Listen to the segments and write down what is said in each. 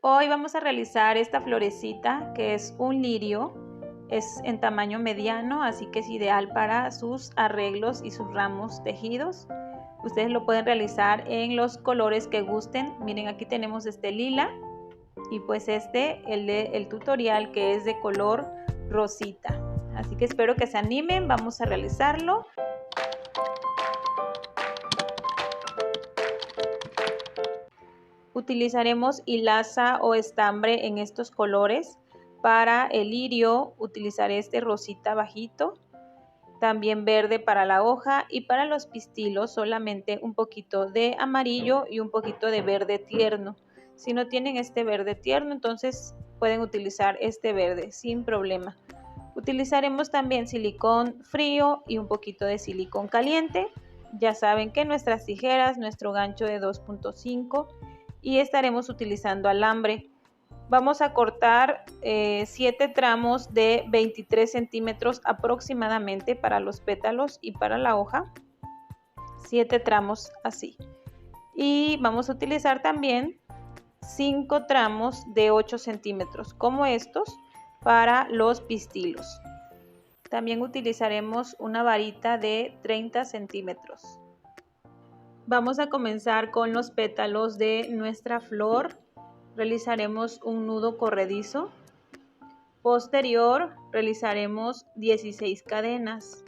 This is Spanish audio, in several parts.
Hoy vamos a realizar esta florecita que es un lirio, es en tamaño mediano, así que es ideal para sus arreglos y sus ramos tejidos. Ustedes lo pueden realizar en los colores que gusten. Miren, aquí tenemos este lila y pues el tutorial que es de color rosita. Así que espero que se animen, vamos a realizarlo. Utilizaremos hilaza o estambre en estos colores. Para el lirio utilizaré este rosita bajito, también verde para la hoja, y para los pistilos solamente un poquito de amarillo y un poquito de verde tierno. Si no tienen este verde tierno, entonces pueden utilizar este verde sin problema. Utilizaremos también silicón frío y un poquito de silicón caliente. Ya saben que nuestras tijeras, nuestro gancho de 2.5 y estaremos utilizando alambre. Vamos a cortar 7 tramos de 23 centímetros aproximadamente para los pétalos y para la hoja. 7 tramos así. Y vamos a utilizar también 5 tramos de 8 centímetros como estos para los pistilos. También utilizaremos una varita de 30 centímetros. Vamos a comenzar con los pétalos de nuestra flor. Realizaremos un nudo corredizo. Posterior realizaremos 16 cadenas.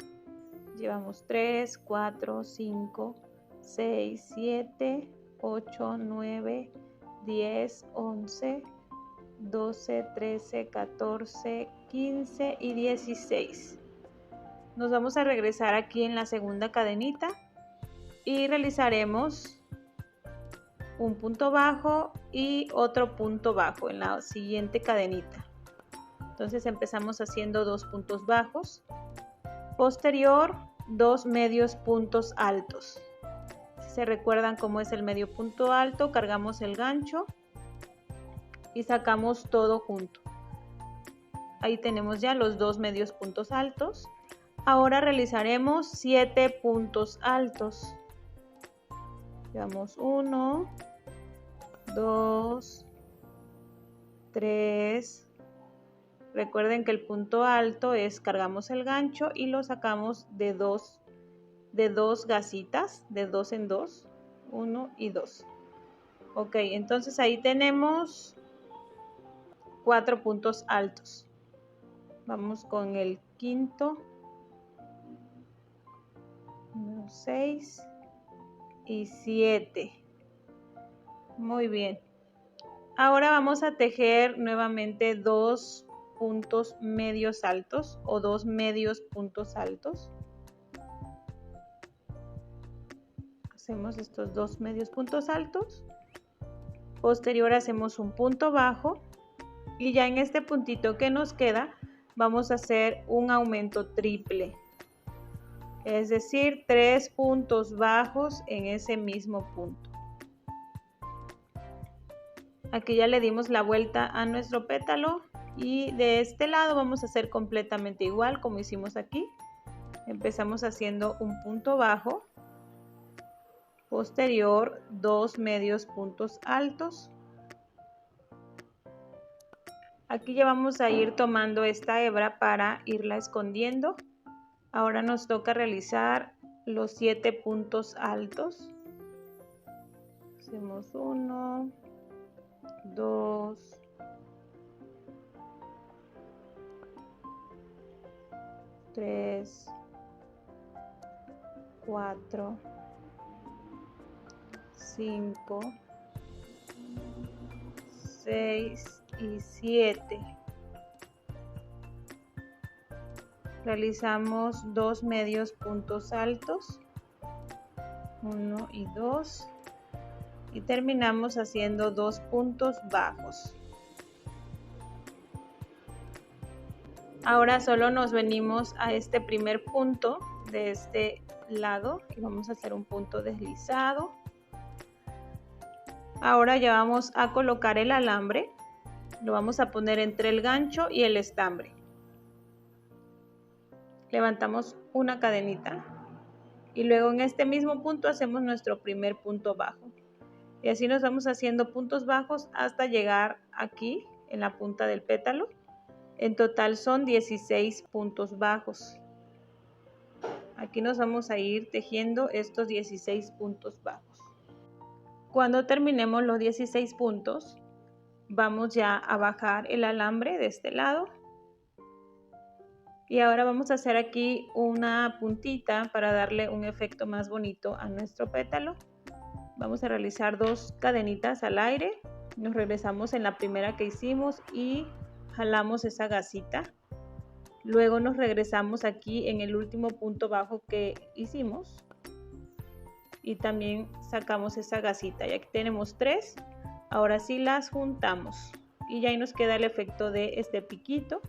Llevamos 3, 4, 5, 6, 7, 8, 9, 10, 11, 12, 13, 14, 15 y 16. Nos vamos a regresar aquí en la segunda cadenita y realizaremos un punto bajo y otro punto bajo en la siguiente cadenita. Entonces empezamos haciendo 2 puntos bajos, posterior 2 medios puntos altos. Si se recuerdan cómo es el medio punto alto, cargamos el gancho y sacamos todo junto. Ahí tenemos ya los 2 medios puntos altos. Ahora realizaremos 7 puntos altos. Llevamos 1, 2, 3. Recuerden que el punto alto es cargamos el gancho y lo sacamos de dos gasitas, de 2 en 2, 1 y 2. Ok, entonces ahí tenemos 4 puntos altos. Vamos con el quinto, 6 y 7. Muy bien. Ahora vamos a tejer nuevamente 2 puntos medios altos o 2 medios puntos altos. Hacemos estos 2 medios puntos altos. Posterior hacemos un punto bajo y ya en este puntito que nos queda vamos a hacer un aumento triple. Es decir, 3 puntos bajos en ese mismo punto. Aquí ya le dimos la vuelta a nuestro pétalo y de este lado vamos a hacer completamente igual como hicimos aquí. Empezamos haciendo un punto bajo, posterior 2 medios puntos altos. Aquí ya vamos a ir tomando esta hebra para irla escondiendo. Ahora nos toca realizar los 7 puntos altos. Hacemos 1, 2, 3, 4, 5, 6 y 7. Realizamos 2 medios puntos altos, 1 y 2, y terminamos haciendo 2 puntos bajos. Ahora solo nos venimos a este primer punto de este lado y vamos a hacer un punto deslizado. Ahora ya vamos a colocar el alambre, lo vamos a poner entre el gancho y el estambre. Levantamos una cadenita y luego en este mismo punto hacemos nuestro primer punto bajo. Y así nos vamos haciendo puntos bajos hasta llegar aquí en la punta del pétalo. En total son 16 puntos bajos. Aquí nos vamos a ir tejiendo estos 16 puntos bajos. Cuando terminemos los 16 puntos, vamos ya a bajar el alambre de este lado. Y ahora vamos a hacer aquí una puntita para darle un efecto más bonito a nuestro pétalo. Vamos a realizar 2 cadenitas al aire. Nos regresamos en la primera que hicimos y jalamos esa gasita. Luego nos regresamos aquí en el último punto bajo que hicimos y también sacamos esa gasita. Y aquí tenemos 3. Ahora sí las juntamos y ya ahí nos queda el efecto de este piquito.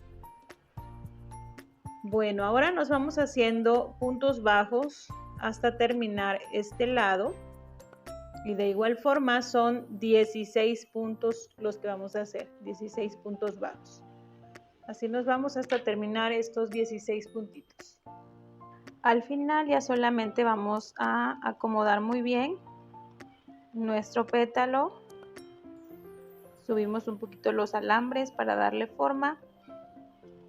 Bueno, ahora nos vamos haciendo puntos bajos hasta terminar este lado. Y de igual forma son 16 puntos los que vamos a hacer, 16 puntos bajos. Así nos vamos hasta terminar estos 16 puntitos. Al final ya solamente vamos a acomodar muy bien nuestro pétalo. Subimos un poquito los alambres para darle forma.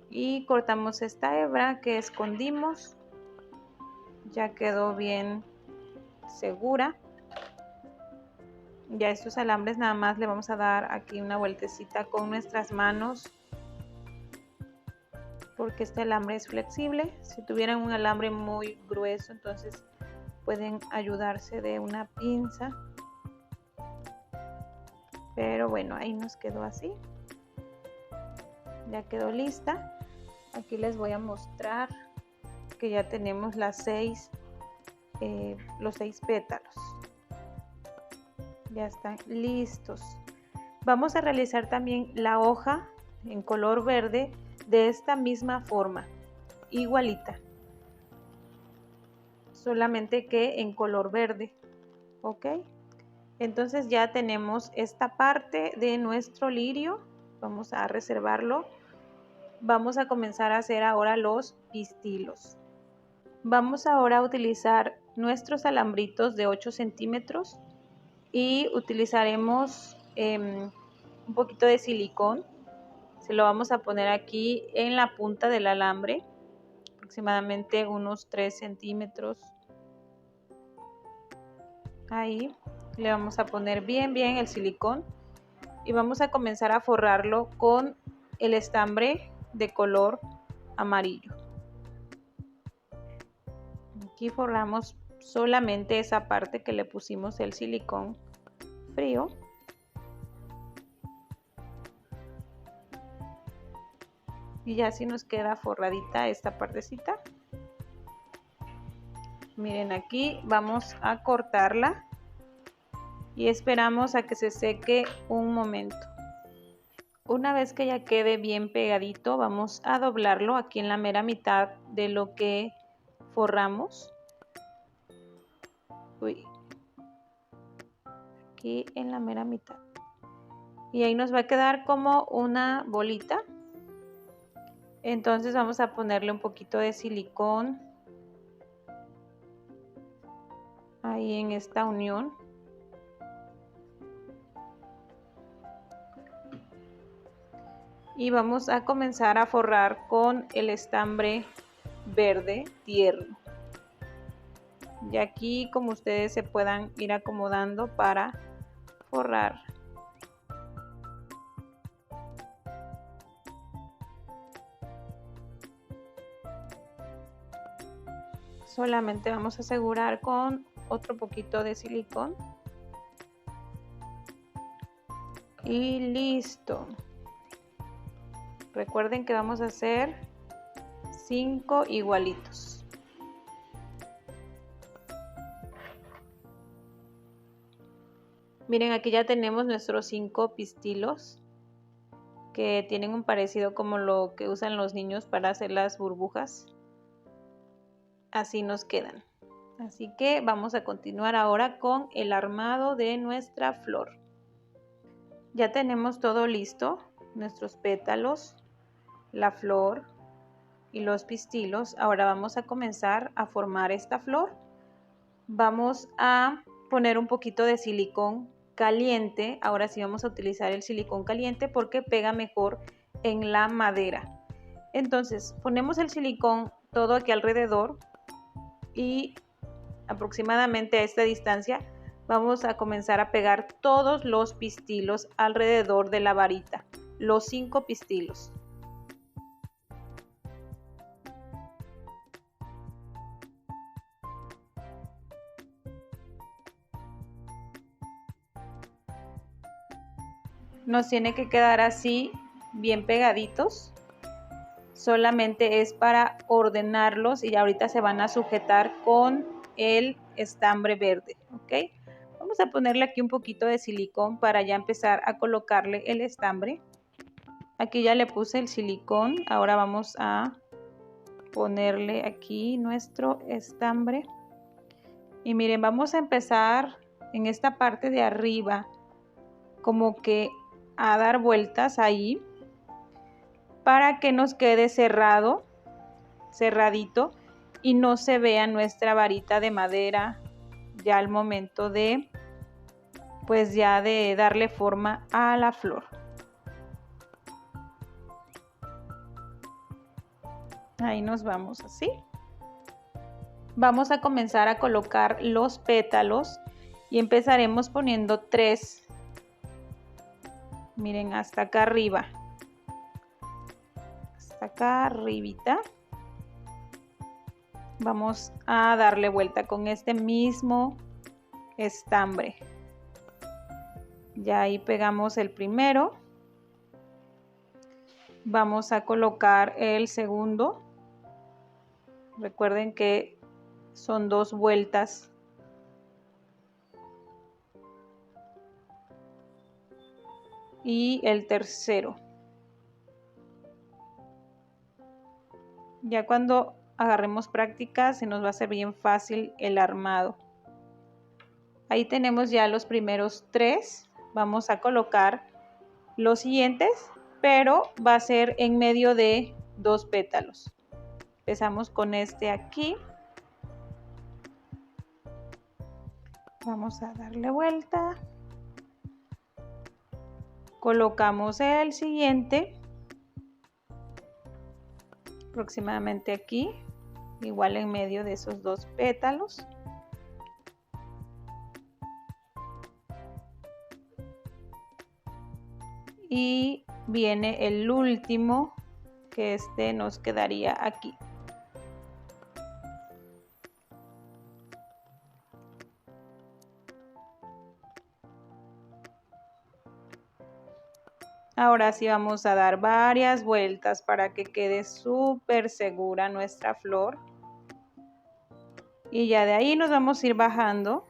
Y cortamos esta hebra que escondimos. Ya quedó bien segura. Ya estos alambres nada más le vamos a dar aquí una vueltecita con nuestras manos, porque este alambre es flexible. Si tuvieran un alambre muy grueso, entonces pueden ayudarse de una pinza. Pero bueno, ahí nos quedó así. Ya quedó lista. Aquí les voy a mostrar que ya tenemos los 6 pétalos. Ya están listos. Vamos a realizar también la hoja en color verde de esta misma forma, igualita, solamente que en color verde. Ok, entonces ya tenemos esta parte de nuestro lirio. Vamos a reservarlo. Vamos a comenzar a hacer ahora los pistilos. Vamos ahora a utilizar nuestros alambritos de 8 centímetros y utilizaremos un poquito de silicón. Se lo vamos a poner aquí en la punta del alambre, aproximadamente unos 3 centímetros. Ahí le vamos a poner bien el silicón y vamos a comenzar a forrarlo con el estambre de color amarillo. Aquí forramos solamente esa parte que le pusimos el silicón frío. Y ya así nos queda forradita esta partecita. Miren, aquí vamos a cortarla y esperamos a que se seque un momento. Una vez que ya quede bien pegadito, vamos a doblarlo aquí en la mera mitad de lo que forramos. Aquí en la mera mitad. Y ahí nos va a quedar como una bolita. Entonces vamos a ponerle un poquito de silicón ahí en esta unión. Y vamos a comenzar a forrar con el estambre verde tierno. Y aquí, como ustedes se puedan ir acomodando para forrar. Solamente vamos a asegurar con otro poquito de silicón. Y listo. Recuerden que vamos a hacer 5 igualitos. Miren, aquí ya tenemos nuestros 5 pistilos que tienen un parecido como lo que usan los niños para hacer las burbujas. Así nos quedan. Así que vamos a continuar ahora con el armado de nuestra flor. Ya tenemos todo listo, nuestros pétalos, la flor y los pistilos. Ahora vamos a comenzar a formar esta flor. Vamos a poner un poquito de silicón caliente. Ahora sí vamos a utilizar el silicón caliente porque pega mejor en la madera. Entonces ponemos el silicón todo aquí alrededor y aproximadamente a esta distancia vamos a comenzar a pegar todos los pistilos alrededor de la varita, los 5 pistilos. Nos tiene que quedar así bien pegaditos. Solamente es para ordenarlos y ahorita se van a sujetar con el estambre verde, ¿ok? Vamos a ponerle aquí un poquito de silicón para ya empezar a colocarle el estambre. Aquí ya le puse el silicón, ahora vamos a ponerle aquí nuestro estambre. Y miren, vamos a empezar en esta parte de arriba como que a dar vueltas ahí para que nos quede cerradito y no se vea nuestra varita de madera ya al momento de pues ya de darle forma a la flor. Ahí nos vamos así. Vamos a comenzar a colocar los pétalos y empezaremos poniendo 3. Miren, hasta acá arriba. Hasta acá arribita. Vamos a darle vuelta con este mismo estambre. Ya ahí pegamos el primero. Vamos a colocar el segundo. Recuerden que son 2 vueltas. Y el tercero. Ya cuando agarremos práctica se nos va a hacer bien fácil el armado. Ahí tenemos ya los primeros 3. Vamos a colocar los siguientes, pero va a ser en medio de 2 pétalos. Empezamos con este aquí. Vamos a darle vuelta. Colocamos el siguiente. Aproximadamente aquí. Igual en medio de esos 2 pétalos. Y viene el último, que este nos quedaría aquí. Ahora sí vamos a dar varias vueltas para que quede súper segura nuestra flor. Y ya de ahí nos vamos a ir bajando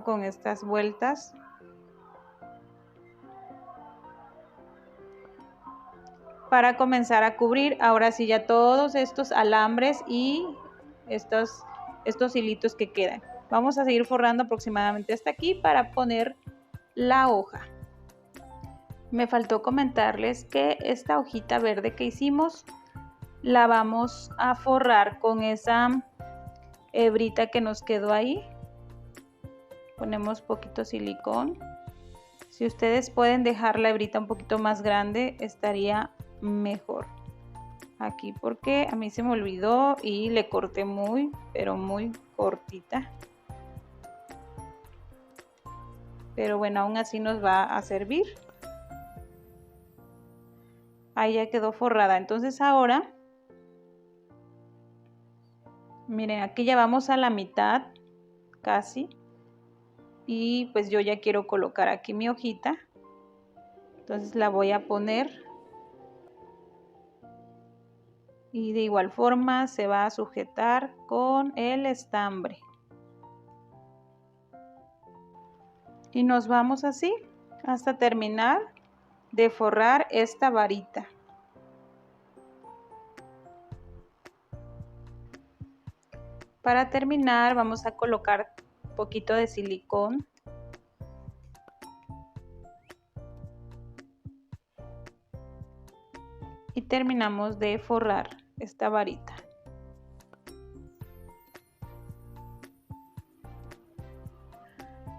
con estas vueltas. Para comenzar a cubrir ahora sí ya todos estos alambres y estos hilitos que quedan. Vamos a seguir forrando aproximadamente hasta aquí para poner la hoja. Me faltó comentarles que esta hojita verde que hicimos la vamos a forrar con esa hebrita que nos quedó ahí. Ponemos poquito silicón. Si ustedes pueden dejar la hebrita un poquito más grande estaría mejor. Aquí porque a mí se me olvidó y le corté pero muy cortita. Pero bueno, aún así nos va a servir. Ahí ya quedó forrada. Entonces ahora, miren, aquí ya vamos a la mitad casi. Y pues yo ya quiero colocar aquí mi hojita. Entonces la voy a poner. Y de igual forma se va a sujetar con el estambre. Y nos vamos así hasta terminar de forrar esta varita. Para terminar vamos a colocar un poquito de silicón. Y terminamos de forrar esta varita.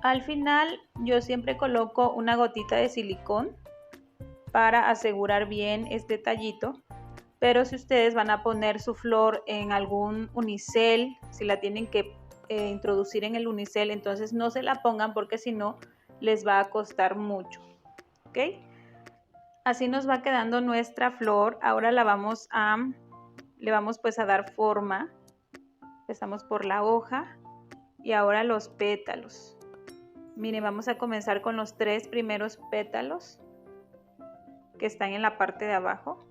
Al final yo siempre coloco una gotita de silicón para asegurar bien este tallito, pero si ustedes van a poner su flor en algún unicel, si la tienen que introducir en el unicel, entonces no se la pongan porque si no les va a costar mucho, ¿ok? Así nos va quedando nuestra flor. Ahora le vamos pues a dar forma. Empezamos por la hoja y ahora los pétalos. Miren, vamos a comenzar con los 3 primeros pétalos que están en la parte de abajo.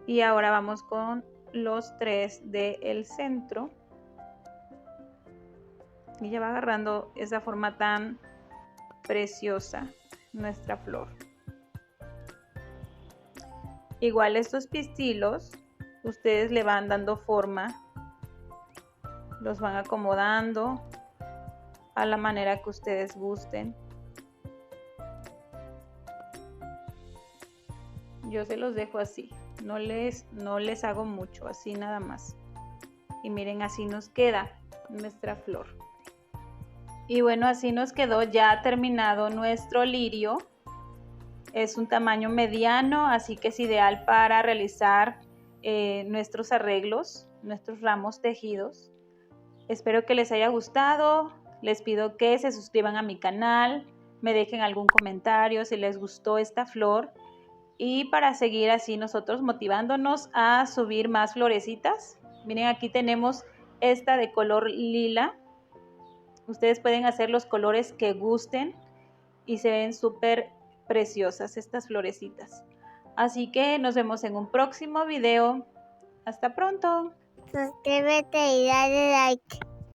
Y ahora vamos con los 3 del centro. Y ya va agarrando esa forma tan preciosa nuestra flor. Igual estos pistilos, ustedes le van dando forma, los van acomodando a la manera que ustedes gusten. Yo se los dejo así, no les hago mucho, así nada más. Y miren, así nos queda nuestra flor. Y bueno, así nos quedó ya terminado nuestro lirio. Es un tamaño mediano, así que es ideal para realizar nuestros arreglos, nuestros ramos tejidos. Espero que les haya gustado. Les pido que se suscriban a mi canal, me dejen algún comentario si les gustó esta flor. Y para seguir así nosotros motivándonos a subir más florecitas. Miren, aquí tenemos esta de color lila. Ustedes pueden hacer los colores que gusten y se ven súper preciosas estas florecitas. Así que nos vemos en un próximo video. Hasta pronto. Suscríbete y dale like.